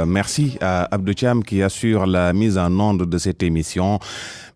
merci à Abdou Thiam qui assure la mise en onde de cette émission.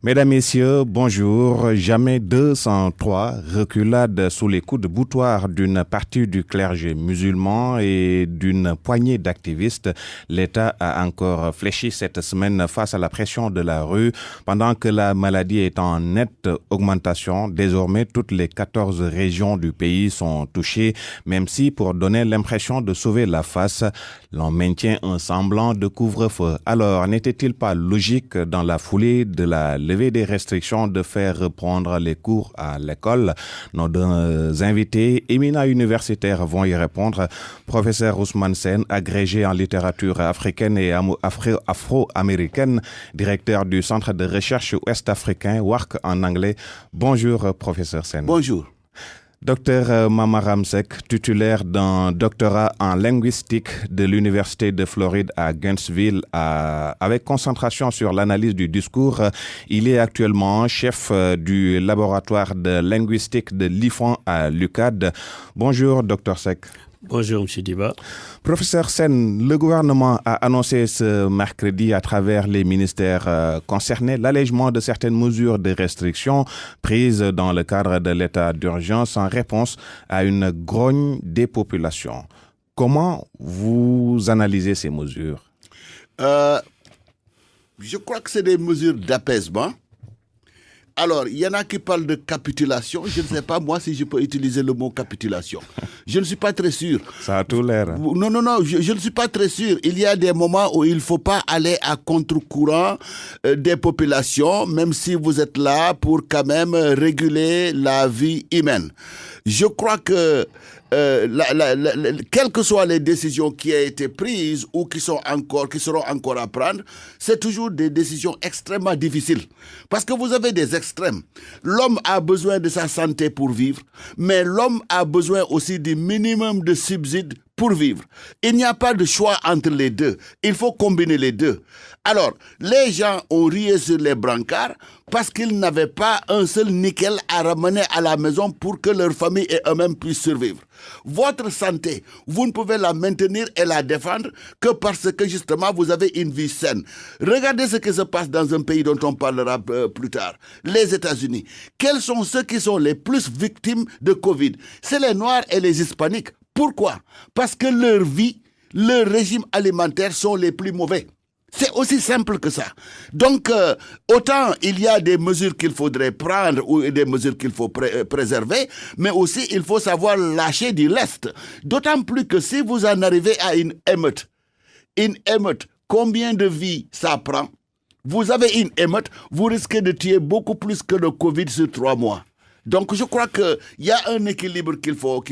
Mesdames, Messieurs, bonjour. Jamais 203 reculades sous les coups de boutoir d'une partie du clergé musulman et d'une poignée d'activistes. L'État a encore fléchi cette semaine face à la pression de la rue, pendant que la maladie est en nette augmentation. Désormais, toutes les 14 régions du pays sont touchées, même si, pour donner l'impression de sauver la face, l'on maintient un semblant de couvre-feu. Alors, n'était-il pas logique, dans la foulée de la levée des restrictions, de faire reprendre les cours à l'école? Nos deux invités éminents universitaires vont y répondre. Professeur Ousmane Sène, agrégé en littérature africaine et afro-américaine, directeur du Centre de recherche ouest-africain, WARC en anglais. Bonjour, professeur Sène. Bonjour. Docteur Mamaram Seck, titulaire d'un doctorat en linguistique de l'Université de Floride à Gainesville, avec concentration sur l'analyse du discours. Il est actuellement chef du laboratoire de linguistique de l'IFAN à l'UQAD. Bonjour, docteur Seck. Bonjour, M. Diba. Professeur Sène, le gouvernement a annoncé ce mercredi à travers les ministères concernés l'allègement de certaines mesures de restriction prises dans le cadre de l'état d'urgence en réponse à une grogne des populations. Comment vous analysez ces mesures? Je crois que c'est des mesures d'apaisement. Alors, il y en a qui parlent de capitulation. Je ne sais pas, moi, si je peux utiliser le mot capitulation. Je ne suis pas très sûr. Ça a tout l'air. Non, je ne suis pas très sûr. Il y a des moments où il ne faut pas aller à contre-courant des populations, même si vous êtes là pour quand même réguler la vie humaine. Je crois que quelles que soient les décisions qui ont été prises ou qui seront encore à prendre, c'est toujours des décisions extrêmement difficiles. Parce que vous avez des extrêmes. L'homme a besoin de sa santé pour vivre, mais l'homme a besoin aussi du minimum de subsides pour vivre. Il n'y a pas de choix entre les deux. Il faut combiner les deux. Alors, les gens ont rié sur les brancards parce qu'ils n'avaient pas un seul nickel à ramener à la maison pour que leur famille et eux-mêmes puissent survivre. Votre santé, vous ne pouvez la maintenir et la défendre que parce que justement vous avez une vie saine. Regardez ce qui se passe dans un pays dont on parlera plus tard, les États-Unis. Quels sont ceux qui sont les plus victimes de Covid? C'est les Noirs et les Hispaniques. Pourquoi? Parce que leur vie, leur régime alimentaire sont les plus mauvais. C'est aussi simple que ça. Donc, autant il y a des mesures qu'il faudrait prendre ou des mesures qu'il faut préserver, mais aussi il faut savoir lâcher du lest. D'autant plus que si vous en arrivez à une émeute, combien de vies ça prend? Vous avez une émeute, vous risquez de tuer beaucoup plus que le Covid sur 3 mois. Donc, je crois qu'il y a un équilibre qu'il faut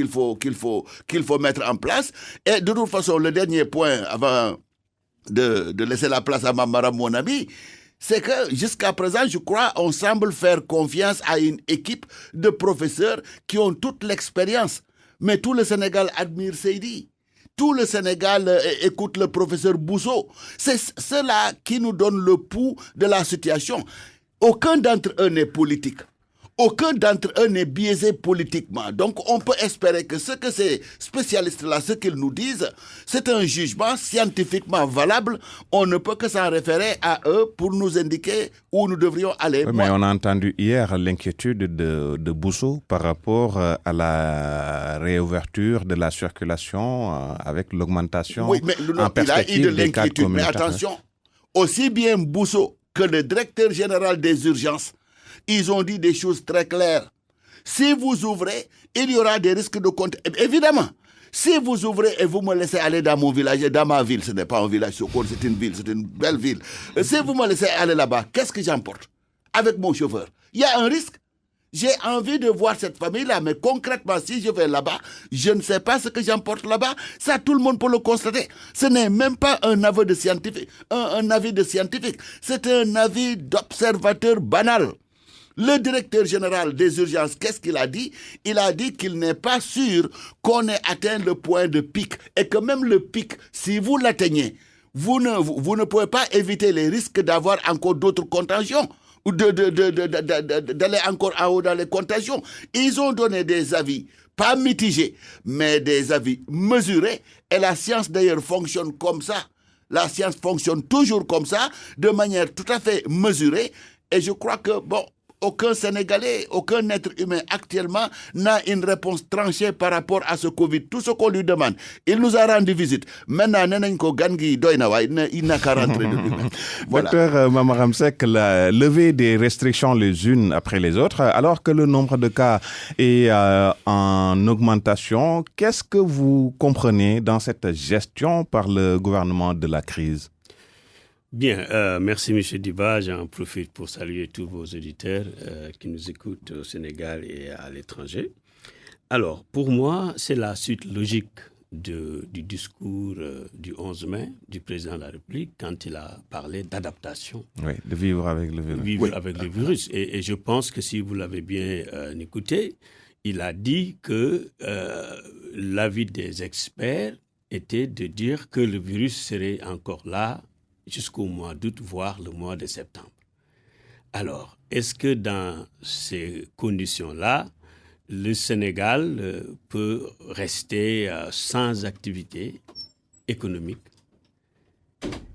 mettre en place. Et de toute façon, le dernier point avant de laisser la place à Mamaram, mon ami, c'est que jusqu'à présent, je crois, on semble faire confiance à une équipe de professeurs qui ont toute l'expérience. Mais tout le Sénégal admire Seydi. Tout le Sénégal écoute le professeur Bousso. C'est cela qui nous donne le pouls de la situation. Aucun d'entre eux n'est politique. Aucun d'entre eux n'est biaisé politiquement. Donc, on peut espérer que ce que ces spécialistes-là, ce qu'ils nous disent, c'est un jugement scientifiquement valable. On ne peut que s'en référer à eux pour nous indiquer où nous devrions aller. Oui, mais on a entendu hier l'inquiétude de Bousso par rapport à la réouverture de la circulation avec l'augmentation en perspective des cas communautaires. Mais attention, aussi bien Bousso que le directeur général des urgences, ils ont dit des choses très claires. Si vous ouvrez, il y aura des risques de compte. Évidemment, si vous ouvrez et vous me laissez aller dans mon village, dans ma ville, ce n'est pas un village, c'est une ville, c'est une belle ville. Si vous me laissez aller là-bas, qu'est-ce que j'emporte avec mon chauffeur? Il y a un risque. J'ai envie de voir cette famille-là, mais concrètement, si je vais là-bas, je ne sais pas ce que j'emporte là-bas. Ça, tout le monde peut le constater. Ce n'est même pas un avis de scientifique. Un avis de scientifique. C'est un avis d'observateur banal. Le directeur général des urgences, qu'est-ce qu'il a dit? Il a dit qu'il n'est pas sûr qu'on ait atteint le point de pic. Et que même le pic, si vous l'atteignez, vous ne pouvez pas éviter les risques d'avoir encore d'autres contagions. Ou d'aller encore en haut dans les contagions. Ils ont donné des avis, pas mitigés, mais des avis mesurés. Et la science d'ailleurs fonctionne comme ça. La science fonctionne toujours comme ça, de manière tout à fait mesurée. Et je crois que, aucun Sénégalais, aucun être humain actuellement n'a une réponse tranchée par rapport à ce Covid. Tout ce qu'on lui demande, il nous a rendu visite. Maintenant, il n'a qu'à rentrer de lui-même. Voilà. Docteur Mamaram Seck, la levée des restrictions les unes après les autres, alors que le nombre de cas est en augmentation, qu'est-ce que vous comprenez dans cette gestion par le gouvernement de la crise? Bien, merci M. Diba. J'en profite pour saluer tous vos auditeurs qui nous écoutent au Sénégal et à l'étranger. Alors, pour moi, c'est la suite logique du discours du 11 mai du président de la République quand il a parlé d'adaptation. Oui, de vivre avec le virus. Vivre avec le virus. Et je pense que si vous l'avez bien écouté, il a dit que l'avis des experts était de dire que le virus serait encore là jusqu'au mois d'août, voire le mois de septembre. Alors, est-ce que dans ces conditions-là, le Sénégal peut rester sans activité économique?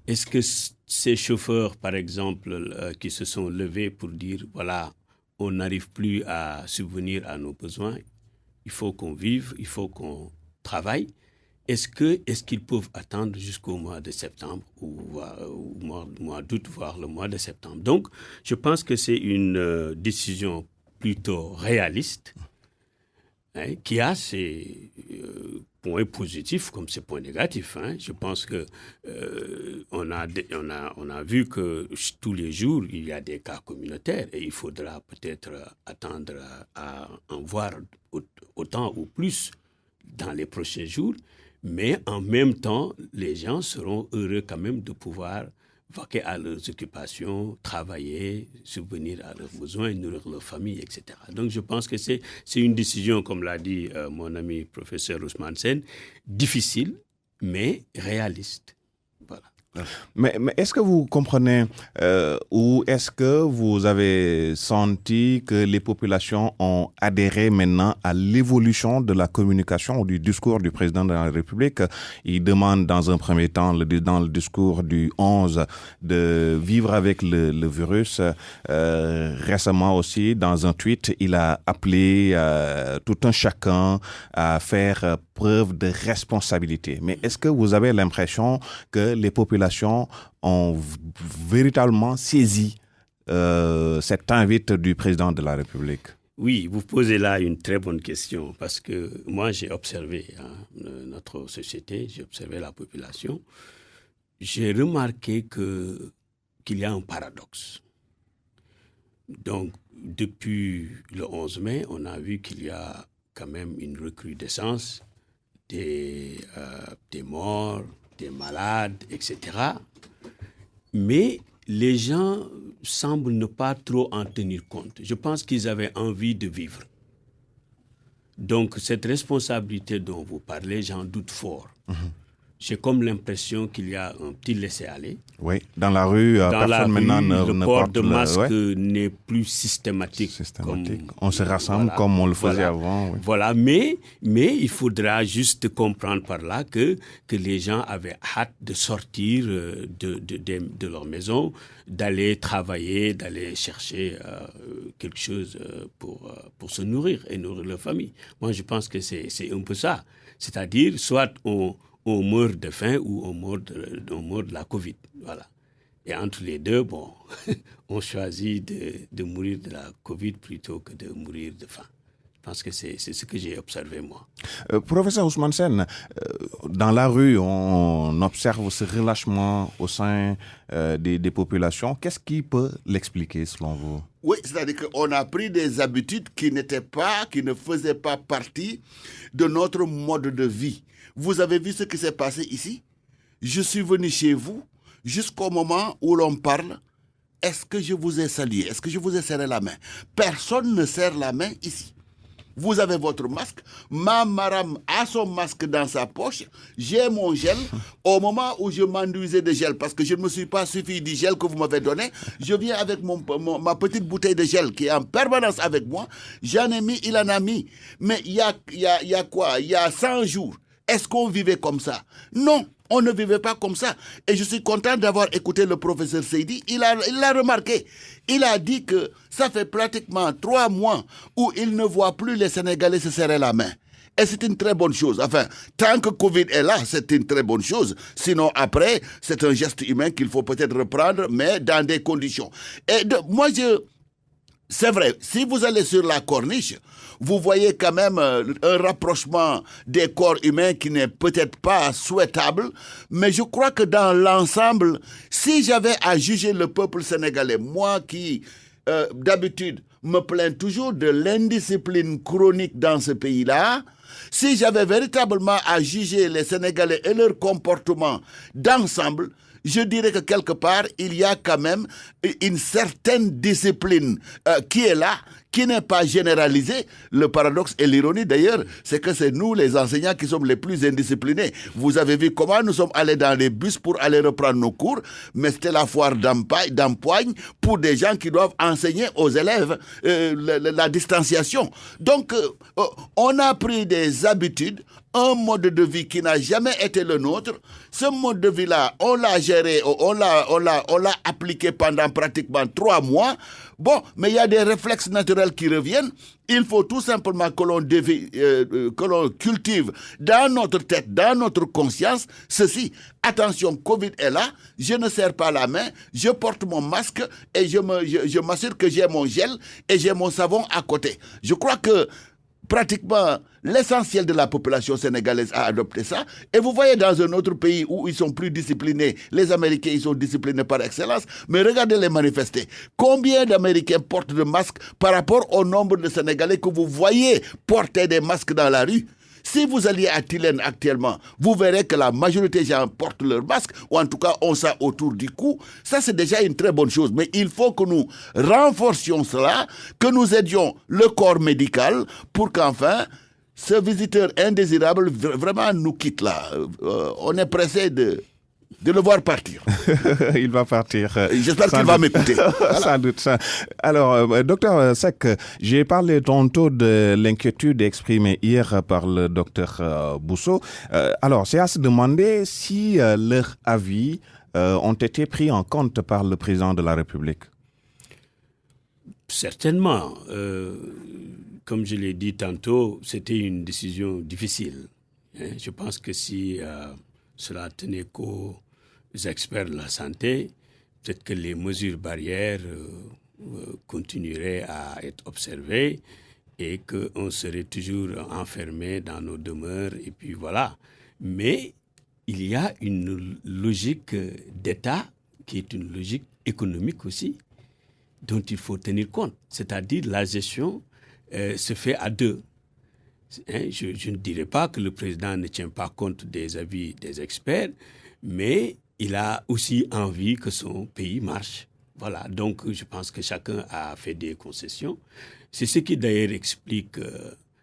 Est-ce que ces chauffeurs, par exemple, qui se sont levés pour dire, voilà, on n'arrive plus à subvenir à nos besoins, il faut qu'on vive, il faut qu'on travaille, est-ce qu'ils peuvent attendre jusqu'au mois de septembre ou mois d'août, voire le mois de septembre? Donc, je pense que c'est une décision plutôt réaliste qui a ses points positifs comme ses points négatifs. Je pense que on a vu que tous les jours, il y a des cas communautaires et il faudra peut-être attendre à en voir autant ou plus dans les prochains jours. Mais en même temps, les gens seront heureux quand même de pouvoir vaquer à leurs occupations, travailler, subvenir à leurs besoins, nourrir leur famille, etc. Donc je pense que c'est une décision, comme l'a dit mon ami professeur Ousmane Sène, difficile, mais réaliste. Voilà. Mais est-ce que vous comprenez ou est-ce que vous avez senti que les populations ont adhéré maintenant à l'évolution de la communication ou du discours du président de la République? Il demande dans un premier temps, dans le discours du 11, de vivre avec le virus. Récemment aussi, dans un tweet, il a appelé tout un chacun à faire preuve de responsabilité. Mais est-ce que vous avez l'impression que les populations ont véritablement saisi cette invite du président de la République? Oui, vous posez là une très bonne question parce que moi j'ai observé notre société, j'ai observé la population. J'ai remarqué qu'il y a un paradoxe. Donc, depuis le 11 mai, on a vu qu'il y a quand même une recrudescence des morts, des malades, etc. Mais les gens semblent ne pas trop en tenir compte. Je pense qu'ils avaient envie de vivre. Donc, cette responsabilité dont vous parlez, j'en doute fort. J'ai comme l'impression qu'il y a un petit laisser-aller. Oui, dans la rue, personne maintenant ne port porte de masque n'est plus systématique. On se rassemble comme on le faisait avant. Oui. Voilà, mais il faudra juste comprendre par là que les gens avaient hâte de sortir de leur maison, d'aller travailler, d'aller chercher quelque chose pour se nourrir et nourrir leur famille. Moi, je pense que c'est un peu ça. C'est-à-dire, soit on meurt de faim ou on meurt de la Covid. Voilà. Et entre les deux, on choisit de mourir de la Covid plutôt que de mourir de faim. Je pense que c'est ce que j'ai observé, moi. Professeur Ousmane Sène, dans la rue, on observe ce relâchement au sein des populations. Qu'est-ce qui peut l'expliquer, selon vous? Oui, c'est-à-dire qu'on a pris des habitudes qui ne faisaient pas partie de notre mode de vie. Vous avez vu ce qui s'est passé ici? Je suis venu chez vous jusqu'au moment où l'on parle. Est-ce que je vous ai salué? Est-ce que je vous ai serré la main? Personne ne serre la main ici. Vous avez votre masque. Ma madame a son masque dans sa poche. J'ai mon gel. Au moment où je m'enduisais de gel, parce que je ne me suis pas suffi du gel que vous m'avez donné, je viens avec ma petite bouteille de gel qui est en permanence avec moi. J'en ai mis, il en a mis. Mais il y a quoi? Il y a 100 jours. Est-ce qu'on vivait comme ça? Non, on ne vivait pas comme ça. Et je suis content d'avoir écouté le professeur Seydi. Il l'a remarqué. Il a dit que ça fait pratiquement 3 mois où il ne voit plus les Sénégalais se serrer la main. Et c'est une très bonne chose. Enfin, tant que Covid est là, c'est une très bonne chose. Sinon, après, c'est un geste humain qu'il faut peut-être reprendre, mais dans des conditions. Et c'est vrai, si vous allez sur la corniche, vous voyez quand même un rapprochement des corps humains qui n'est peut-être pas souhaitable, mais je crois que dans l'ensemble, si j'avais à juger le peuple sénégalais, moi qui, d'habitude, me plains toujours de l'indiscipline chronique dans ce pays-là, si j'avais véritablement à juger les Sénégalais et leur comportement d'ensemble, je dirais que quelque part, il y a quand même une certaine discipline qui est là, qui n'est pas généralisée. Le paradoxe et l'ironie d'ailleurs, c'est que c'est nous les enseignants qui sommes les plus indisciplinés. Vous avez vu comment nous sommes allés dans les bus pour aller reprendre nos cours, mais c'était la foire d'empoigne pour des gens qui doivent enseigner aux élèves la distanciation. Donc, on a pris des habitudes, un mode de vie qui n'a jamais été le nôtre. Ce mode de vie-là, on l'a géré, on l'a appliqué pendant pratiquement 3 mois. Bon, mais il y a des réflexes naturels qui reviennent. Il faut tout simplement que l'on cultive dans notre tête, dans notre conscience, ceci. Attention, Covid est là, je ne serre pas la main, je porte mon masque et je m'assure que j'ai mon gel et j'ai mon savon à côté. Je crois que pratiquement l'essentiel de la population sénégalaise a adopté ça. Et vous voyez dans un autre pays où ils sont plus disciplinés, les Américains, ils sont disciplinés par excellence, mais regardez les manifestés. Combien d'Américains portent de masques par rapport au nombre de Sénégalais que vous voyez porter des masques dans la rue? Si vous alliez à Tilène actuellement, vous verrez que la majorité des gens portent leur masque, ou en tout cas ont ça autour du cou. Ça, c'est déjà une très bonne chose. Mais il faut que nous renforcions cela, que nous aidions le corps médical pour qu'enfin, ce visiteur indésirable vraiment nous quitte là. On est pressé de le voir partir. Il va partir. J'espère qu'il va m'écouter. Voilà. Sans doute. Alors, docteur Seck, j'ai parlé tantôt de l'inquiétude exprimée hier par le docteur Bousso. Alors, c'est à se demander si leurs avis ont été pris en compte par le président de la République. Certainement. Comme je l'ai dit tantôt, c'était une décision difficile. Je pense que si cela tenait qu'aux experts de la santé, peut-être que les mesures barrières continueraient à être observées et qu'on serait toujours enfermé dans nos demeures et puis voilà. Mais il y a une logique d'État qui est une logique économique aussi dont il faut tenir compte. C'est-à-dire la gestion se fait à deux. Je ne dirais pas que le président ne tient pas compte des avis des experts, mais il a aussi envie que son pays marche. Voilà, donc je pense que chacun a fait des concessions. C'est ce qui d'ailleurs explique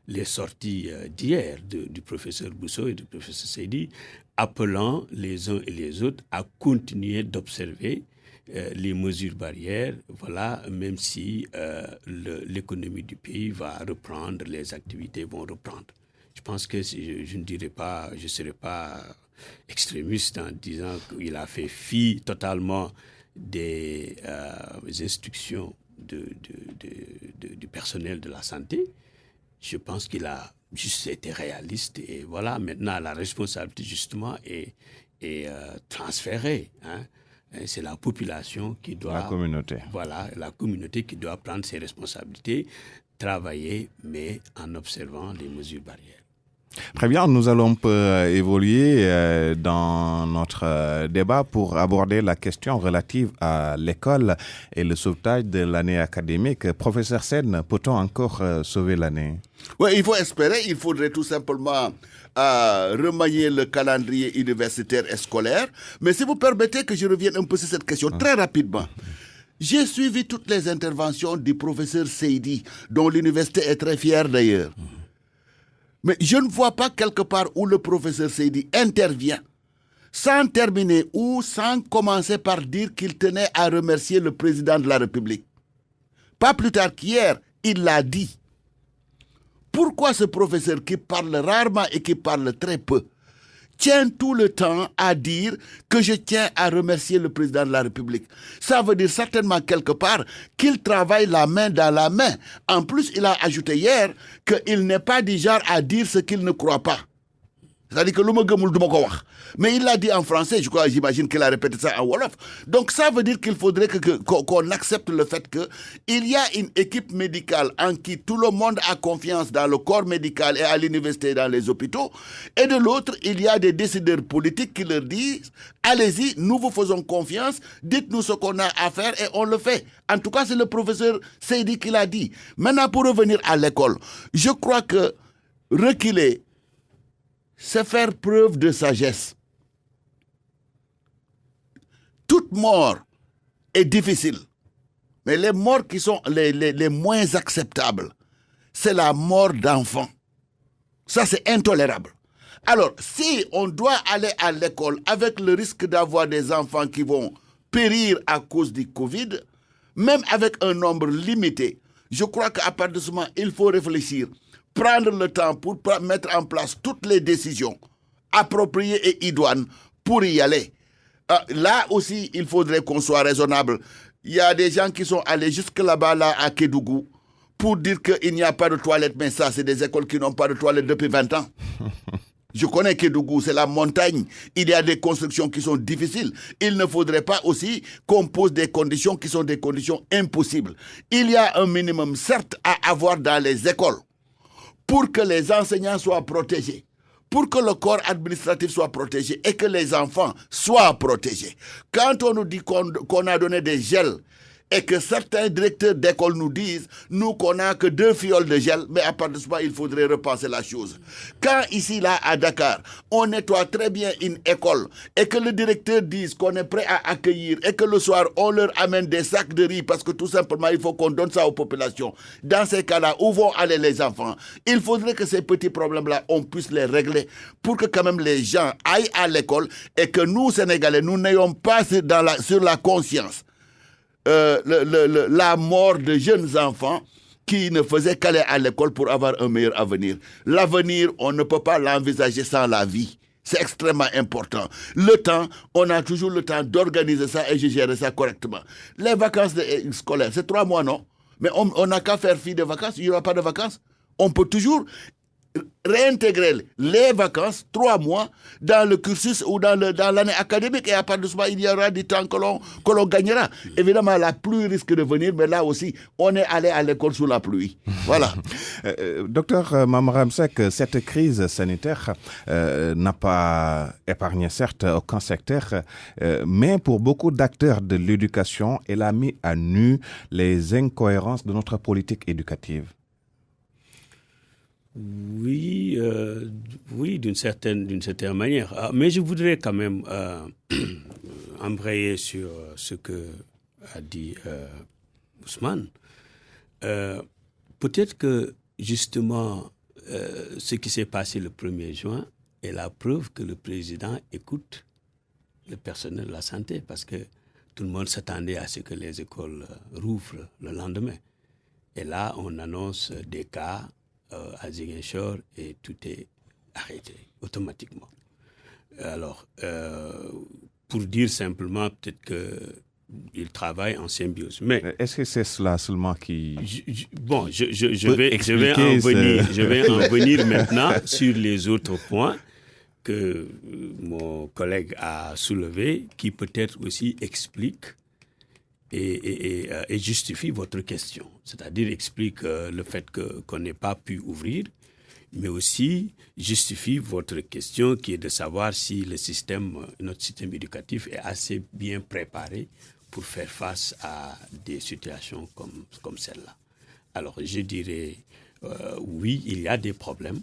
les sorties d'hier du professeur Bousso et du professeur Seydi, appelant les uns et les autres à continuer d'observer les mesures barrières, voilà, même si l'économie du pays va reprendre, les activités vont reprendre. Je pense que je ne dirais pas, je ne serais pas extrémiste en disant qu'il a fait fi totalement des instructions du personnel de la santé. Je pense qu'il a juste été réaliste et voilà, maintenant la responsabilité justement est transférée. C'est la population qui doit... La communauté. Voilà, la communauté qui doit prendre ses responsabilités, travailler, mais en observant les mesures barrières. Très bien, nous allons évoluer dans notre débat pour aborder la question relative à l'école et le sauvetage de l'année académique. Professeur Sen, peut-on encore sauver l'année? Oui, il faut espérer. Il faudrait tout simplement remanier le calendrier universitaire et scolaire. Mais si vous permettez que je revienne un peu sur cette question très rapidement. J'ai suivi toutes les interventions du professeur Seydi, dont l'université est très fière d'ailleurs. Mais je ne vois pas quelque part où le professeur Seydi intervient sans terminer ou sans commencer par dire qu'il tenait à remercier le président de la République. Pas plus tard qu'hier, il l'a dit. Pourquoi ce professeur qui parle rarement et qui parle très peu tient tout le temps à dire que je tiens à remercier le président de la République. Ça veut dire certainement quelque part qu'il travaille la main dans la main. En plus, il a ajouté hier qu'il n'est pas du genre à dire ce qu'il ne croit pas. C'est-à-dire que l'homme gëmul du ma ko wax. Mais il l'a dit en français, j'imagine qu'il a répété ça en Wolof. Donc ça veut dire qu'il faudrait qu'on accepte le fait qu'il y a une équipe médicale en qui tout le monde a confiance dans le corps médical et à l'université et dans les hôpitaux. Et de l'autre, il y a des décideurs politiques qui leur disent « Allez-y, nous vous faisons confiance, dites-nous ce qu'on a à faire et on le fait ». En tout cas, c'est le professeur Seydi qui l'a dit. Maintenant, pour revenir à l'école, je crois que reculer, c'est faire preuve de sagesse. Toute mort est difficile, mais les morts qui sont les moins acceptables, c'est la mort d'enfants. Ça, c'est intolérable. Alors, si on doit aller à l'école avec le risque d'avoir des enfants qui vont périr à cause du Covid, même avec un nombre limité, je crois qu'à partir de ce moment, il faut réfléchir, prendre le temps pour mettre en place toutes les décisions appropriées et idoines pour y aller. Là aussi, il faudrait qu'on soit raisonnable. Il y a des gens qui sont allés jusque là-bas, là, à Kédougou, pour dire qu'il n'y a pas de toilettes, mais ça, c'est des écoles qui n'ont pas de toilettes depuis 20 ans. Je connais Kédougou, c'est la montagne. Il y a des constructions qui sont difficiles. Il ne faudrait pas aussi qu'on pose des conditions qui sont des conditions impossibles. Il y a un minimum, certes, à avoir dans les écoles pour que les enseignants soient protégés, pour que le corps administratif soit protégé et que les enfants soient protégés. Quand on nous dit qu'on a donné des gels et que certains directeurs d'école nous disent, nous qu'on n'a que 2 fioles de gel, mais à part de ça, il faudrait repenser la chose. Quand ici, là, à Dakar, on nettoie très bien une école et que le directeur dise qu'on est prêt à accueillir et que le soir, on leur amène des sacs de riz parce que tout simplement, il faut qu'on donne ça aux populations. Dans ces cas-là, où vont aller les enfants? Il faudrait que ces petits problèmes-là, on puisse les régler pour que quand même les gens aillent à l'école et que nous, Sénégalais, nous n'ayons pas sur la conscience la mort de jeunes enfants qui ne faisaient qu'aller à l'école pour avoir un meilleur avenir. L'avenir, on ne peut pas l'envisager sans la vie. C'est extrêmement important. Le temps, on a toujours le temps d'organiser ça et de gérer ça correctement. Les vacances scolaires, c'est 3 mois, non? Mais on n'a qu'à faire fi de vacances, il n'y aura pas de vacances. On peut toujours réintégrer les vacances, 3 mois, dans le cursus ou dans l'année académique et à partir de ce moment, il y aura du temps que l'on gagnera. Évidemment, la pluie risque de venir, mais là aussi, on est allé à l'école sous la pluie. Voilà. Docteur Mamaram Seck, cette crise sanitaire n'a pas épargné, certes, aucun secteur, mais pour beaucoup d'acteurs de l'éducation, elle a mis à nu les incohérences de notre politique éducative. Oui, d'une certaine manière. Mais je voudrais quand même embrayer sur ce que a dit Ousmane. Peut-être que justement, ce qui s'est passé le 1er juin est la preuve que le président écoute le personnel de la santé, parce que tout le monde s'attendait à ce que les écoles rouvrent le lendemain. Et là, on annonce des cas à Ziguinchor et tout est arrêté automatiquement. Alors, pour dire simplement, peut-être qu'il travaille en symbiose. Mais est-ce que c'est cela seulement qui... Je vais en venir maintenant sur les autres points que mon collègue a soulevés, qui peut-être aussi expliquent et justifie votre question. C'est-à-dire explique le fait qu'on n'ait pas pu ouvrir, mais aussi justifie votre question qui est de savoir si notre système éducatif est assez bien préparé pour faire face à des situations comme celle-là. Alors je dirais oui, il y a des problèmes.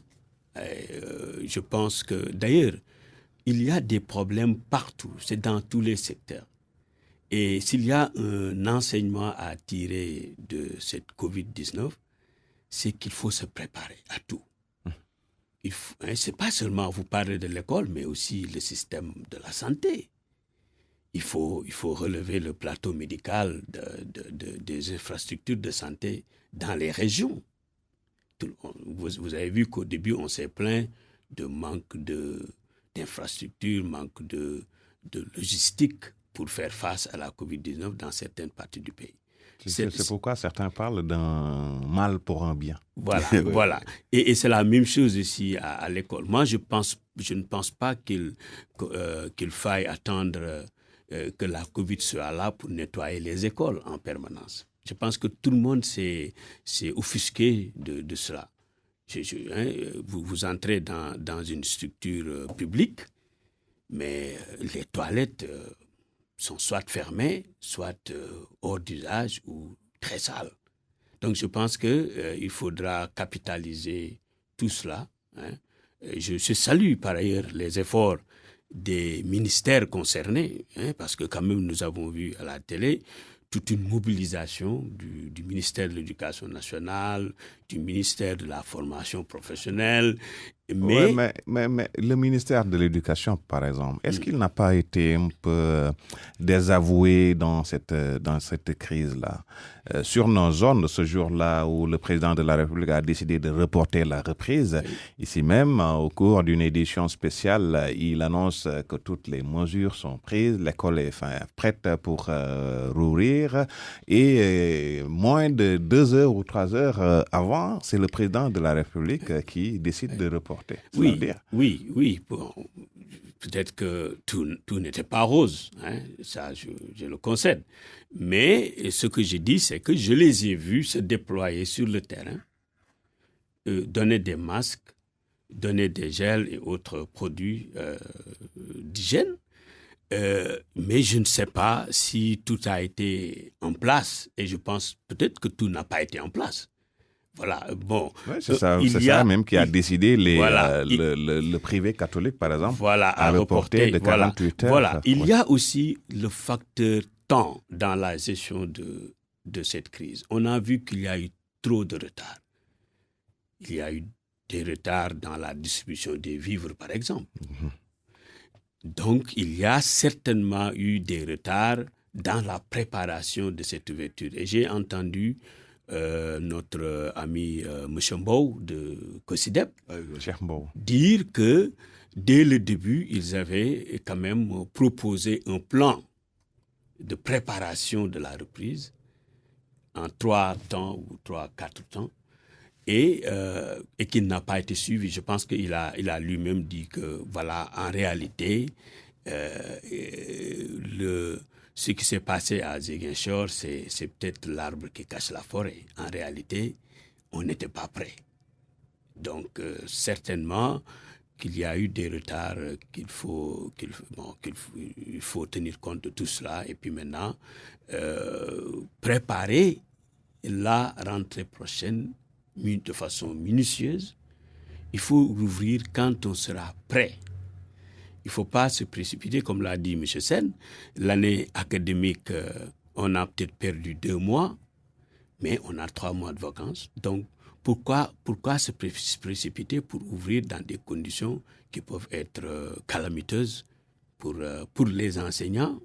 Je pense que d'ailleurs, il y a des problèmes partout, c'est dans tous les secteurs. Et s'il y a un enseignement à tirer de cette Covid-19, c'est qu'il faut se préparer à tout. C'est pas seulement vous parler de l'école, mais aussi le système de la santé. Il faut relever le plateau médical des infrastructures de santé dans les régions. Vous avez vu qu'au début, on s'est plaint de manque de d'infrastructures, manque de logistique pour faire face à la COVID-19 dans certaines parties du pays. C'est pourquoi certains parlent d'un mal pour un bien. Voilà, voilà. Et c'est la même chose ici à l'école. Moi, je ne pense pas qu'il faille attendre que la COVID soit là pour nettoyer les écoles en permanence. Je pense que tout le monde s'est offusqué de cela. Vous entrez dans une structure publique, mais les toilettes sont soit fermées, soit hors d'usage ou très sales. Donc je pense qu'il faudra capitaliser tout cela. Je salue par ailleurs les efforts des ministères concernés, parce que quand même nous avons vu à la télé toute une mobilisation du ministère de l'Éducation nationale, du ministère de la formation professionnelle. Mais le ministère de l'Éducation, par exemple, est-ce qu'il n'a pas été un peu désavoué dans cette crise-là? Sur nos zones, ce jour-là où le président de la République a décidé de reporter la reprise, ici même, au cours d'une édition spéciale, il annonce que toutes les mesures sont prises, l'école est prête pour rouvrir, et moins de 2 heures ou 3 heures avant, c'est le président de la République qui décide de reporter. Oui. Bon, peut-être que tout n'était pas rose, ça je le concède. Mais ce que j'ai dit, c'est que je les ai vus se déployer sur le terrain, donner des masques, donner des gels et autres produits d'hygiène. Mais je ne sais pas si tout a été en place, et je pense peut-être que tout n'a pas été en place. Voilà, bon. Ouais, c'est ça même qui a décidé le privé catholique, par exemple, à reporter de 48 heures. Voilà, il y a aussi le facteur temps dans la gestion de cette crise. On a vu qu'il y a eu trop de retard. Il y a eu des retards dans la distribution des vivres, par exemple. Donc, il y a certainement eu des retards dans la préparation de cette ouverture. Et j'ai entendu notre ami M. Mbow de COSIDEP dire que dès le début, ils avaient quand même proposé un plan de préparation de la reprise en 3 temps ou 4 temps et qu'il n'a pas été suivi. Je pense qu'il a lui-même dit que voilà, en réalité, ce qui s'est passé à Ziguinchor, c'est peut-être l'arbre qui cache la forêt. En réalité, on n'était pas prêt. Donc, certainement qu'il y a eu des retards, il faut tenir compte de tout cela. Et puis maintenant, préparer la rentrée prochaine de façon minutieuse. Il faut rouvrir quand on sera prêt. Il ne faut pas se précipiter, comme l'a dit M. Sen. L'année académique, on a peut-être perdu 2 mois, mais on a 3 mois de vacances. Donc, pourquoi se précipiter pour ouvrir dans des conditions qui peuvent être calamiteuses pour les enseignants,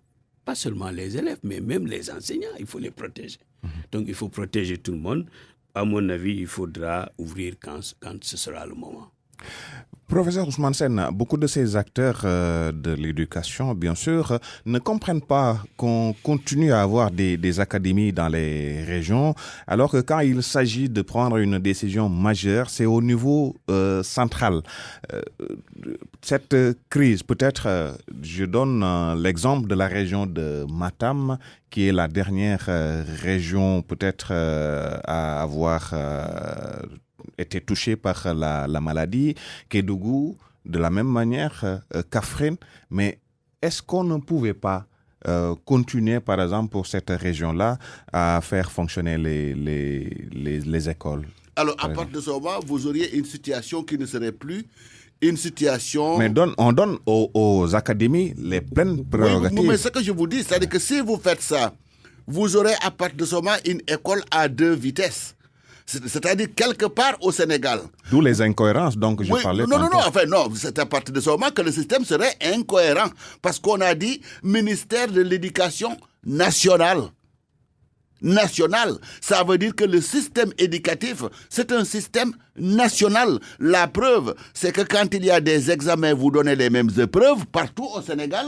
pas seulement les élèves, mais même les enseignants, il faut les protéger. Donc, il faut protéger tout le monde. À mon avis, il faudra ouvrir quand ce sera le moment. Professeur Ousmane Sène, beaucoup de ces acteurs de l'éducation, bien sûr, ne comprennent pas qu'on continue à avoir des académies dans les régions, alors que quand il s'agit de prendre une décision majeure, c'est au niveau central. Cette crise, peut-être, je donne l'exemple de la région de Matam, qui est la dernière région peut-être à avoir été touchée par la maladie, Kédougou, de la même manière, Kaffrine. Mais est-ce qu'on ne pouvait pas continuer, par exemple, pour cette région-là, à faire fonctionner les écoles? Alors, à partir de ce moment, vous auriez une situation qui ne serait plus une situation... Mais on donne aux académies les pleines prérogatives. Oui, mais ce que je vous dis, c'est-à-dire que si vous faites ça, vous aurez à partir de ce moment une école à 2 vitesses. C'est-à-dire quelque part au Sénégal. D'où les incohérences, donc je parlais. Non, c'est à partir de ce moment que le système serait incohérent. Parce qu'on a dit ministère de l'Éducation nationale. national. Ça veut dire que le système éducatif, c'est un système national. La preuve, c'est que quand il y a des examens, vous donnez les mêmes épreuves partout au Sénégal,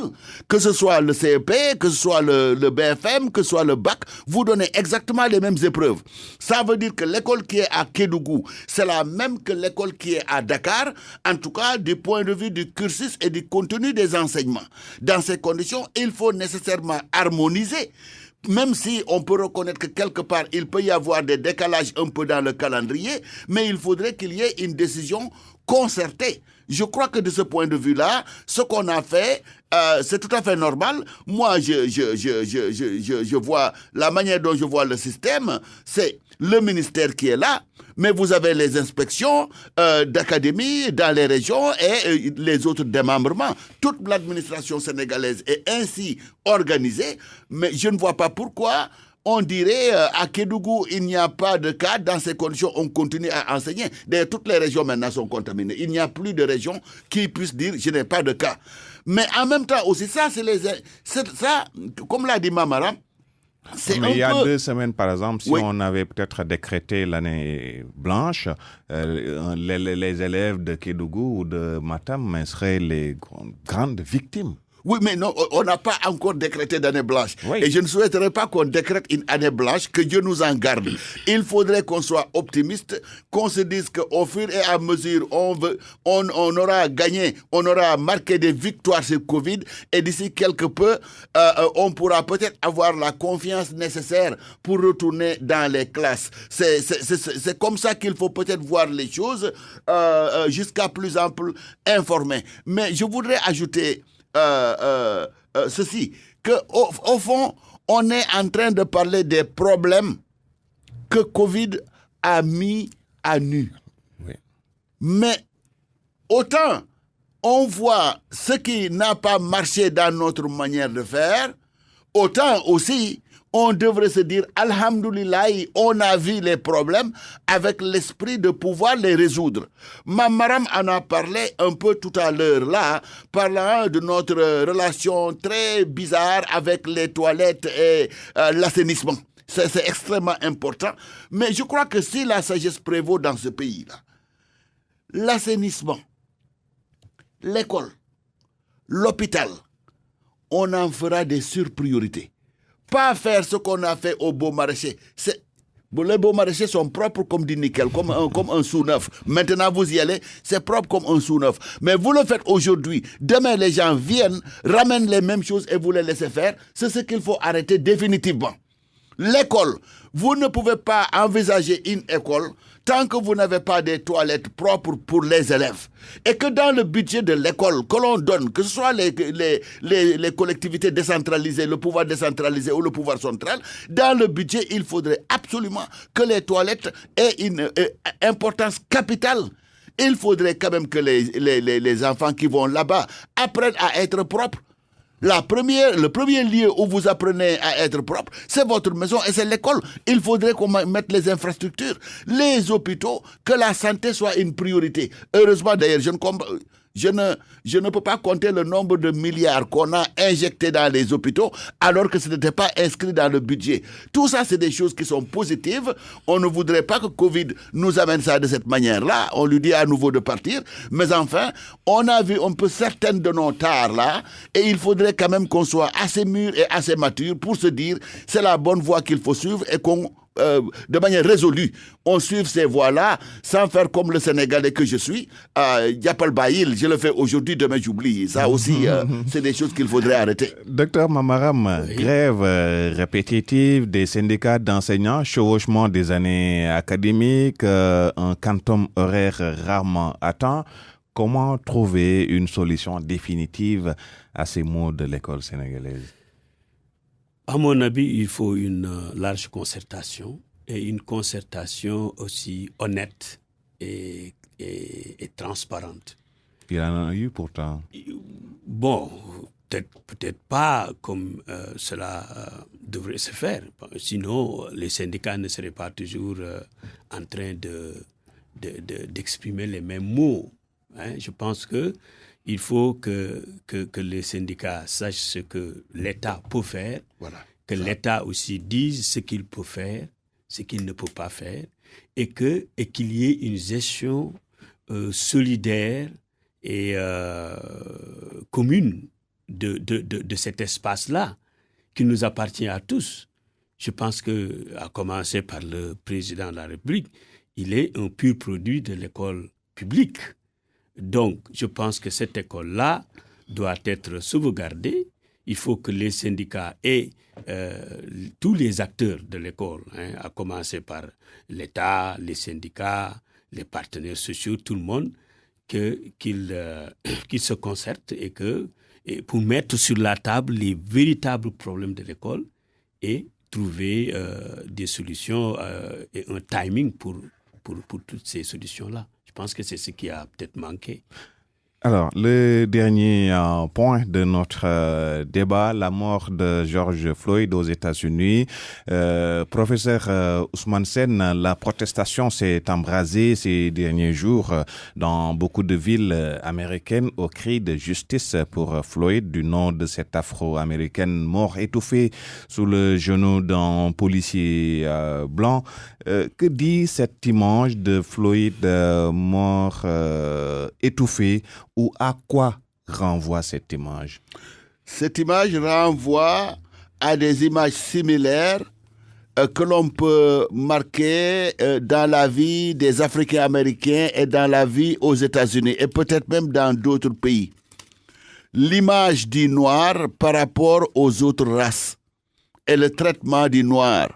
que ce soit le CEP, que ce soit le BFM, que ce soit le bac, vous donnez exactement les mêmes épreuves. Ça veut dire que l'école qui est à Kédougou, c'est la même que l'école qui est à Dakar, en tout cas du point de vue du cursus et du contenu des enseignements. Dans ces conditions, il faut nécessairement harmoniser. Même si on peut reconnaître que quelque part, il peut y avoir des décalages un peu dans le calendrier, mais il faudrait qu'il y ait une décision concertée. Je crois que de ce point de vue-là, ce qu'on a fait, c'est tout à fait normal. Moi, je vois la manière dont je vois le système, c'est le ministère qui est là, mais vous avez les inspections d'académie dans les régions et les autres démembrements. Toute l'administration sénégalaise est ainsi organisée, mais je ne vois pas pourquoi on dirait à Kédougou, il n'y a pas de cas. Dans ces conditions, on continue à enseigner. D'ailleurs, toutes les régions maintenant sont contaminées. Il n'y a plus de région qui puisse dire je n'ai pas de cas. Mais en même temps aussi, ça, comme l'a dit Mamara, mais il y a 2 semaines, par exemple, si on avait peut-être décrété l'année blanche, les élèves de Kédougou ou de Matam seraient les grandes victimes. Oui, mais non, on n'a pas encore décrété d'année blanche. Oui. Et je ne souhaiterais pas qu'on décrète une année blanche, que Dieu nous en garde. Il faudrait qu'on soit optimiste, qu'on se dise qu'au fur et à mesure, on aura gagné, on aura marqué des victoires sur Covid, et d'ici quelque peu, on pourra peut-être avoir la confiance nécessaire pour retourner dans les classes. C'est comme ça qu'il faut peut-être voir les choses, jusqu'à plus ample informé. Mais je voudrais ajouter ceci, que au fond, on est en train de parler des problèmes que Covid a mis à nu. Oui. Mais autant on voit ce qui n'a pas marché dans notre manière de faire, autant aussi on devrait se dire, alhamdoulilah, on a vu les problèmes avec l'esprit de pouvoir les résoudre. Mamaram en a parlé un peu tout à l'heure là, parlant de notre relation très bizarre avec les toilettes et l'assainissement. C'est extrêmement important. Mais je crois que si la sagesse prévaut dans ce pays-là, l'assainissement, l'école, l'hôpital, on en fera des surpriorités. Pas faire ce qu'on a fait au beau maraîcher. Les beaux maraîchers sont propres comme du nickel, comme un sous-neuf. Maintenant, vous y allez, c'est propre comme un sous-neuf. Mais vous le faites aujourd'hui. Demain, les gens viennent, ramènent les mêmes choses et vous les laissez faire. C'est ce qu'il faut arrêter définitivement. L'école, vous ne pouvez pas envisager une école tant que vous n'avez pas des toilettes propres pour les élèves. Et que dans le budget de l'école que l'on donne, que ce soit les collectivités décentralisées, le pouvoir décentralisé ou le pouvoir central, dans le budget, il faudrait absolument que les toilettes aient une importance capitale. Il faudrait quand même que les enfants qui vont là-bas apprennent à être propres. Le premier lieu où vous apprenez à être propre, c'est votre maison et c'est l'école. Il faudrait qu'on mette les infrastructures, les hôpitaux, que la santé soit une priorité. Heureusement d'ailleurs, je ne peux pas compter le nombre de milliards qu'on a injectés dans les hôpitaux alors que ce n'était pas inscrit dans le budget. Tout ça, c'est des choses qui sont positives. On ne voudrait pas que Covid nous amène ça de cette manière-là. On lui dit à nouveau de partir. Mais enfin, on a vu un peu certaines de nos tares là et il faudrait quand même qu'on soit assez mûr et assez mature pour se dire c'est la bonne voie qu'il faut suivre et qu'on de manière résolue, on suit ces voies-là sans faire comme le Sénégalais que je suis. Yapal Baïl, je le fais aujourd'hui, demain j'oublie. Ça aussi, c'est des choses qu'il faudrait arrêter. Docteur Mamaram, oui. Grève répétitive des syndicats d'enseignants, chevauchement des années académiques, un quantum horaire rarement atteint. Comment trouver une solution définitive à ces maux de l'école sénégalaise? À mon avis, il faut une large concertation et une concertation aussi honnête et transparente. Il y en a eu pourtant. Bon, peut-être pas comme cela devrait se faire. Sinon, les syndicats ne seraient pas toujours en train d'exprimer les mêmes mots. Hein. Je pense qu'il faut que les syndicats sachent ce que l'État peut faire. Voilà. que l'État aussi dise ce qu'il peut faire, ce qu'il ne peut pas faire, et qu'il y ait une gestion solidaire et commune de cet espace-là qui nous appartient à tous. Je pense que, à commencer par le président de la République, il est un pur produit de l'école publique. Donc, je pense que cette école-là doit être sauvegardée. Il faut que les syndicats et tous les acteurs de l'école, à commencer par l'État, les syndicats, les partenaires sociaux, tout le monde, qu'ils se concertent et pour mettre sur la table les véritables problèmes de l'école et trouver des solutions et un timing pour toutes ces solutions-là. Je pense que c'est ce qui a peut-être manqué. Alors, le dernier point de notre débat, la mort de George Floyd aux États-Unis. Professeur Ousmane Sène, la protestation s'est embrasée ces derniers jours dans beaucoup de villes américaines au cri de justice pour Floyd, du nom de cette Afro-Américaine mort étouffée sous le genou d'un policier blanc. Que dit cette image de Floyd mort étouffé? Ou à quoi renvoie cette image? Cette image renvoie à des images similaires que l'on peut marquer dans la vie des Africains-Américains et dans la vie aux États-Unis et peut-être même dans d'autres pays. L'image du noir par rapport aux autres races et le traitement du noir.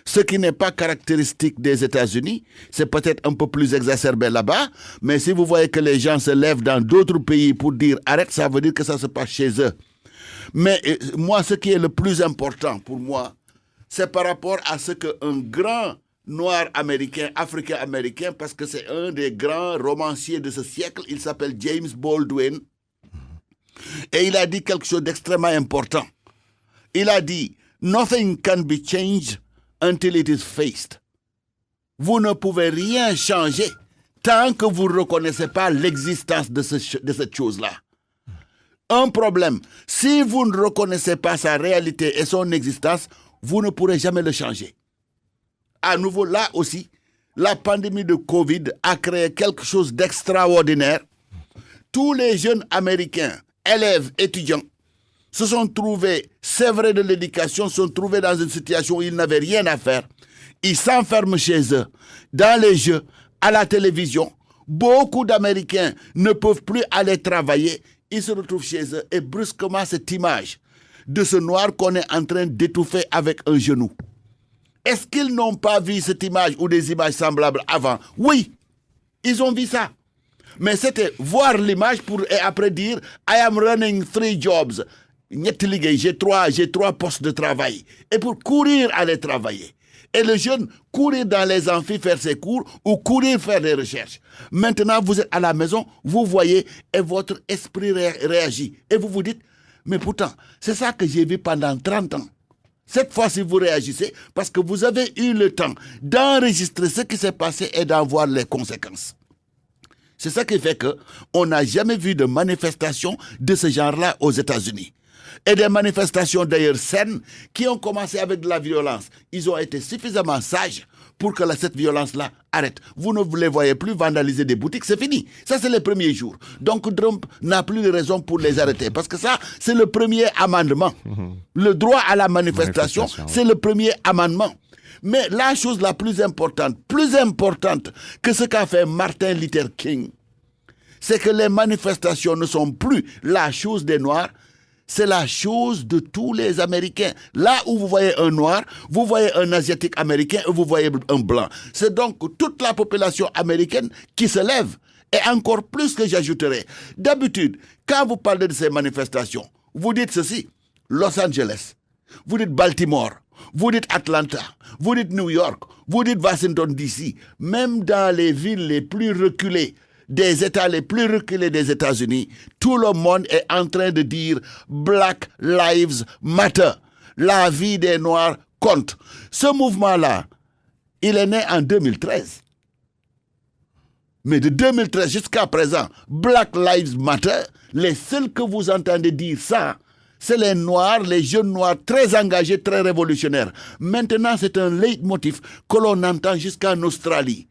Ce qui n'est pas caractéristique des États-Unis, c'est peut-être un peu plus exacerbé là-bas, mais si vous voyez que les gens se lèvent dans d'autres pays pour dire « arrête », ça veut dire que ça se passe chez eux. Mais moi, ce qui est le plus important pour moi, c'est par rapport à ce qu'un grand noir américain, africain-américain, parce que c'est un des grands romanciers de ce siècle, il s'appelle James Baldwin, et il a dit quelque chose d'extrêmement important. Il a dit « Nothing can be changed until it is faced ». Vous ne pouvez rien changer tant que vous ne reconnaissez pas l'existence de cette chose-là. Un problème, si vous ne reconnaissez pas sa réalité et son existence, vous ne pourrez jamais le changer. À nouveau, là aussi, la pandémie de Covid a créé quelque chose d'extraordinaire. Tous les jeunes Américains, élèves, étudiants, se sont trouvés sévrés de l'éducation, se sont trouvés dans une situation où ils n'avaient rien à faire. Ils s'enferment chez eux, dans les jeux, à la télévision. Beaucoup d'Américains ne peuvent plus aller travailler. Ils se retrouvent chez eux et brusquement cette image de ce noir qu'on est en train d'étouffer avec un genou. Est-ce qu'ils n'ont pas vu cette image ou des images semblables avant? Oui, ils ont vu ça. Mais c'était voir l'image et après dire « I am running 3 jobs ». J'ai trois postes de travail. Et pour courir aller travailler. Et le jeune courir dans les amphis faire ses cours ou courir faire des recherches. Maintenant, vous êtes à la maison, vous voyez et votre esprit réagit. Et vous vous dites, mais pourtant, c'est ça que j'ai vu pendant 30 ans. Cette fois-ci, vous réagissez parce que vous avez eu le temps d'enregistrer ce qui s'est passé et d'en voir les conséquences. C'est ça qui fait qu'on n'a jamais vu de manifestation de ce genre-là aux États-Unis. Et des manifestations d'ailleurs saines qui ont commencé avec de la violence. Ils ont été suffisamment sages pour que cette violence-là arrête. Vous ne les voyez plus vandaliser des boutiques, c'est fini. Ça, c'est les premiers jours. Donc, Trump n'a plus de raison pour les arrêter. Parce que ça, c'est le premier amendement. Le droit à la manifestation, c'est le premier amendement. Mais la chose la plus importante que ce qu'a fait Martin Luther King, c'est que les manifestations ne sont plus la chose des Noirs, c'est la chose de tous les Américains. Là où vous voyez un noir, vous voyez un asiatique américain et vous voyez un blanc. C'est donc toute la population américaine qui se lève. Et encore plus que j'ajouterai. D'habitude, quand vous parlez de ces manifestations, vous dites ceci, Los Angeles, vous dites Baltimore, vous dites Atlanta, vous dites New York, vous dites Washington DC, même dans les villes les plus reculées, des États les plus reculés des États-Unis, tout le monde est en train de dire Black Lives Matter. La vie des Noirs compte. Ce mouvement-là, il est né en 2013. Mais de 2013 jusqu'à présent, Black Lives Matter, les seuls que vous entendez dire ça, c'est les Noirs, les jeunes Noirs très engagés, très révolutionnaires. Maintenant, c'est un leitmotiv que l'on entend jusqu'en Australie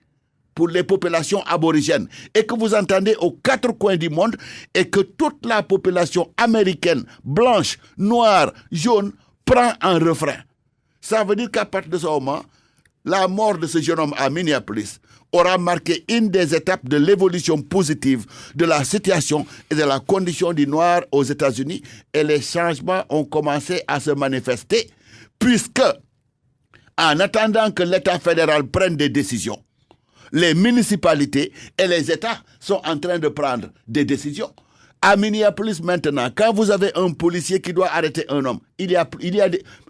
pour les populations aborigènes et que vous entendez aux quatre coins du monde et que toute la population américaine, blanche, noire, jaune, prend en refrain. Ça veut dire qu'à partir de ce moment, la mort de ce jeune homme à Minneapolis aura marqué une des étapes de l'évolution positive de la situation et de la condition du noir aux États-Unis et les changements ont commencé à se manifester puisque, en attendant que l'État fédéral prenne des décisions, les municipalités et les États sont en train de prendre des décisions. À Minneapolis maintenant, quand vous avez un policier qui doit arrêter un homme, il y a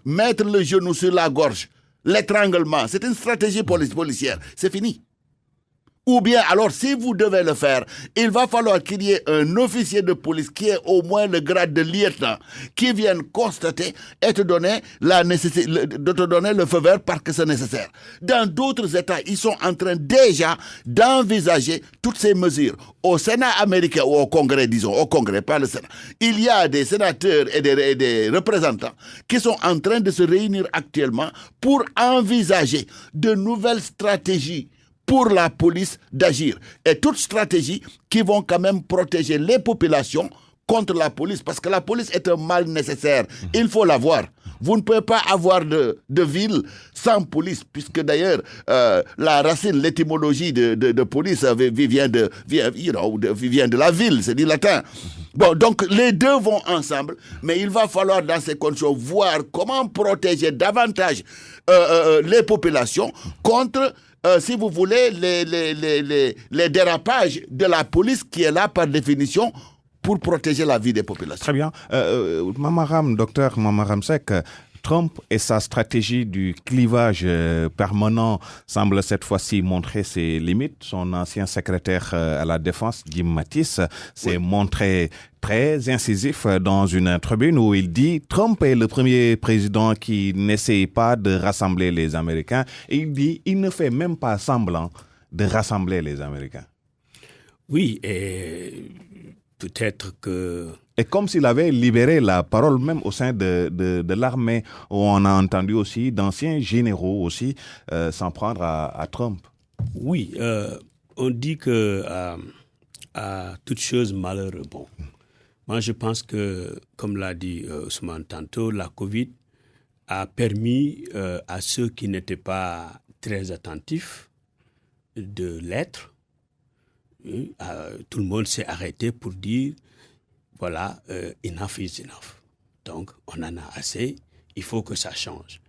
mettre le genou sur la gorge, l'étranglement, c'est une stratégie policière, c'est fini. Ou bien, alors, si vous devez le faire, il va falloir qu'il y ait un officier de police qui ait au moins le grade de lieutenant, qui vienne constater et te donner le feu vert parce que c'est nécessaire. Dans d'autres États, ils sont en train déjà d'envisager toutes ces mesures. Au Sénat américain ou au Congrès, disons, au Congrès, pas le Sénat, il y a des sénateurs et des représentants qui sont en train de se réunir actuellement pour envisager de nouvelles stratégies pour la police d'agir. Et toute stratégie qui vont quand même protéger les populations contre la police. Parce que la police est un mal nécessaire. Il faut l'avoir. Vous ne pouvez pas avoir de ville sans police. Puisque d'ailleurs, la racine, l'étymologie de police vient de la ville. C'est du latin. Bon, donc les deux vont ensemble. Mais il va falloir dans ces conditions voir comment protéger davantage les populations contre... si vous voulez, les dérapages de la police qui est là par définition pour protéger la vie des populations. Très bien. Docteur Mamaram Seck, Trump et sa stratégie du clivage permanent semblent cette fois-ci montrer ses limites. Son ancien secrétaire à la Défense, Jim Mattis, s'est montré très incisif dans une tribune où il dit « Trump est le premier président qui n'essaye pas de rassembler les Américains ». Et il dit « Il ne fait même pas semblant de rassembler les Américains ». Oui, et peut-être que... Et comme s'il avait libéré la parole même au sein de l'armée, où on a entendu aussi d'anciens généraux aussi s'en prendre à Trump. Oui, on dit que à toute chose malheur bon. Moi, je pense que, comme l'a dit Ousmane tantôt, la COVID a permis à ceux qui n'étaient pas très attentifs de l'être. Tout le monde s'est arrêté pour dire voilà, enough is enough. Donc, on en a assez, il faut que ça change.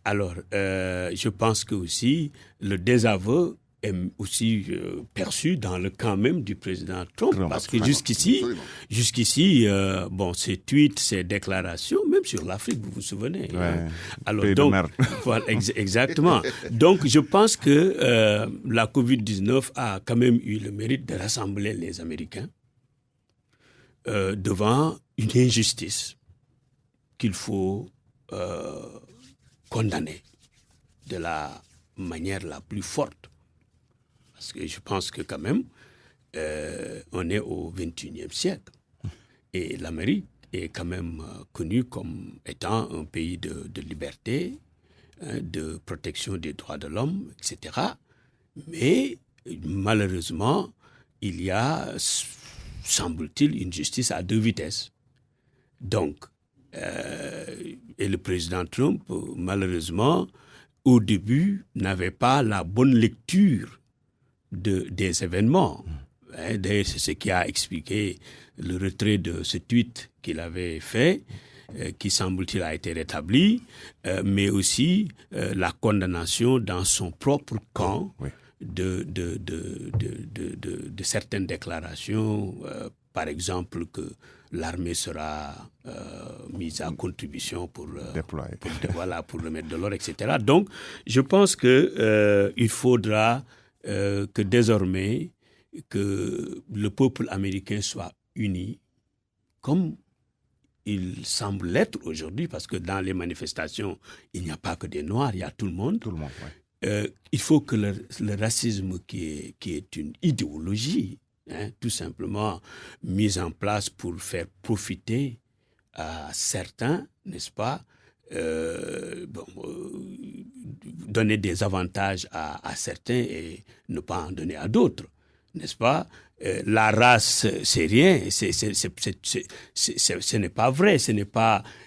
Alors, je pense que aussi le désaveu est aussi perçu dans le camp même du président Trump, parce que jusqu'ici, ces tweets, ces déclarations, même sur l'Afrique, vous vous souvenez. Ouais, alors donc, voilà, exactement. Donc, je pense que la COVID-19 a quand même eu le mérite de rassembler les Américains devant une injustice qu'il faut condamner de la manière la plus forte. Parce que je pense que quand même, on est au XXIe siècle. Et l'Amérique est quand même connue comme étant un pays de liberté, de protection des droits de l'homme, etc. Mais malheureusement, il y a, semble-t-il, une justice à deux vitesses. Donc, et le président Trump, malheureusement, au début, n'avait pas la bonne lecture des événements. D'ailleurs, c'est ce qui a expliqué le retrait de ce tweet qu'il avait fait, qui semble-t-il a été rétabli, mais aussi la condamnation dans son propre camp de certaines déclarations, par exemple que l'armée sera mise à contribution pour remettre de l'ordre, etc. Donc, je pense que il faudra que désormais que le peuple américain soit uni, comme il semble l'être aujourd'hui, parce que dans les manifestations, il n'y a pas que des Noirs, il y a tout le monde. Tout le monde, il faut que le racisme, qui est une idéologie, tout simplement mise en place pour faire profiter à certains, n'est-ce pas, donner des avantages à certains et ne pas en donner à d'autres, n'est-ce pas? La race, c'est rien, ce n'est pas vrai,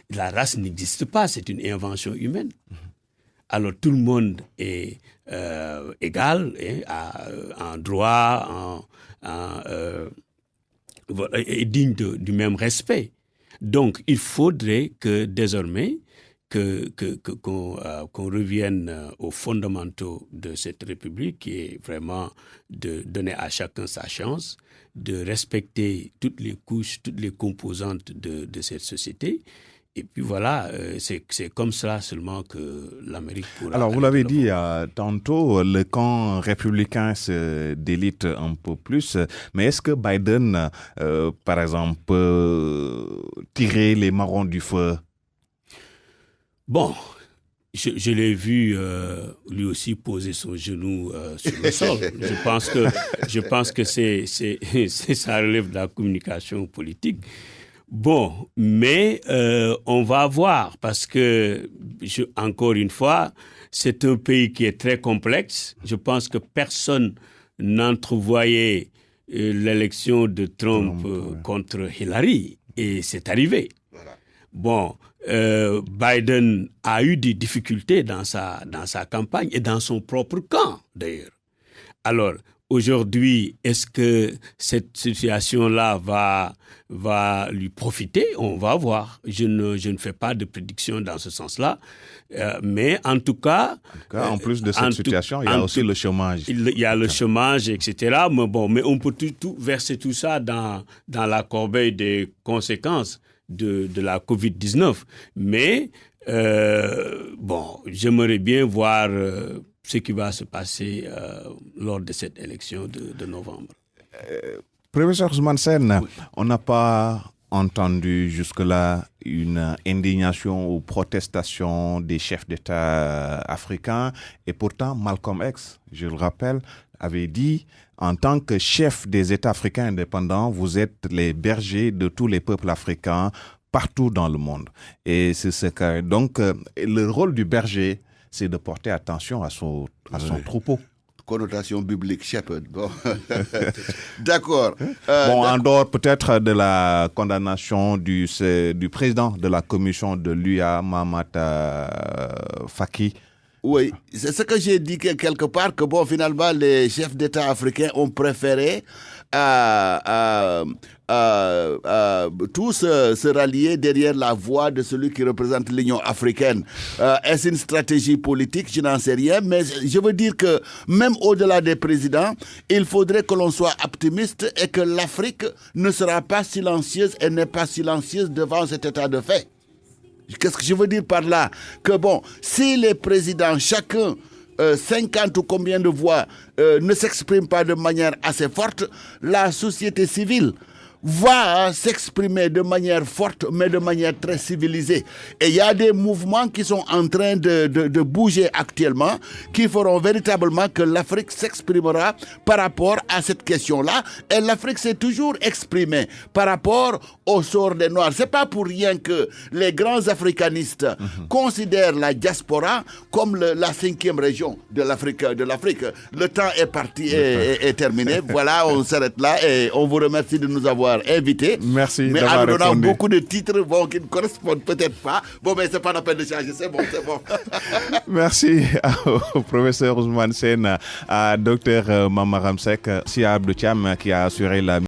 la race n'existe pas, c'est une invention humaine. Alors tout le monde est égal en droit, est digne du même respect. Donc il faudrait que désormais qu'on revienne aux fondamentaux de cette République, qui est vraiment de donner à chacun sa chance, de respecter toutes les couches, toutes les composantes de cette société. Et puis voilà, c'est comme ça seulement que l'Amérique pourra... Alors, vous l'avez dit tantôt, le camp républicain se délite un peu plus. Mais est-ce que Biden, par exemple, peut tirer les marrons du feu? Bon, je l'ai vu lui aussi poser son genou sur le sol. Je pense que ça relève de la communication politique. Bon, mais on va voir parce que, encore une fois, c'est un pays qui est très complexe. Je pense que personne n'entrevoyait l'élection de Trump contre Hillary et c'est arrivé. Voilà. Bon, Biden a eu des difficultés dans sa campagne et dans son propre camp, d'ailleurs. Alors, aujourd'hui, est-ce que cette situation-là va lui profiter? On va voir. Je ne fais pas de prédiction dans ce sens-là. Mais en tout cas... En plus de cette situation, il y a aussi le chômage. Il y a le chômage, etc. Mais on peut tout verser tout ça dans la corbeille des conséquences de la COVID-19. Mais, j'aimerais bien voir... ce qui va se passer lors de cette élection de novembre. Professeur Ousmane Sène, oui. On n'a pas entendu jusque-là une indignation ou protestation des chefs d'État africains. Et pourtant, Malcolm X, je le rappelle, avait dit, en tant que chef des États africains indépendants, vous êtes les bergers de tous les peuples africains partout dans le monde. Et c'est ce que... Donc, le rôle du berger, c'est de porter attention à son troupeau. Connotation biblique, shepherd. Bon. D'accord. En dehors peut-être de la condamnation du président de la commission de l'UA, Mamata Faki. Oui, c'est ce que j'ai dit quelque part, que finalement, les chefs d'État africains ont préféré tous se rallier derrière la voix de celui qui représente l'Union africaine. Est-ce une stratégie politique? Je n'en sais rien, mais je veux dire que même au-delà des présidents, il faudrait que l'on soit optimiste et que l'Afrique ne sera pas silencieuse et n'est pas silencieuse devant cet état de fait. Qu'est-ce que je veux dire par là? Que si les présidents, chacun 50 ou combien de voix ne s'expriment pas de manière assez forte, la société civile va s'exprimer de manière forte, mais de manière très civilisée. Et il y a des mouvements qui sont en train de bouger actuellement, qui feront véritablement que l'Afrique s'exprimera par rapport à cette question-là. Et l'Afrique s'est toujours exprimée par rapport au sort des Noirs. C'est pas pour rien que les grands africanistes considèrent la diaspora comme la 5e région de l'Afrique. Le temps est parti et terminé. Voilà, on s'arrête là et on vous remercie de nous avoir invité. Merci. Mais en nous donnant beaucoup de titres qui ne correspondent peut-être pas. Mais c'est pas la peine de changer, c'est bon. Merci au professeur Ousmane Sène, à Dr Mama Ramsek, Sia Abdou Thiam qui a assuré la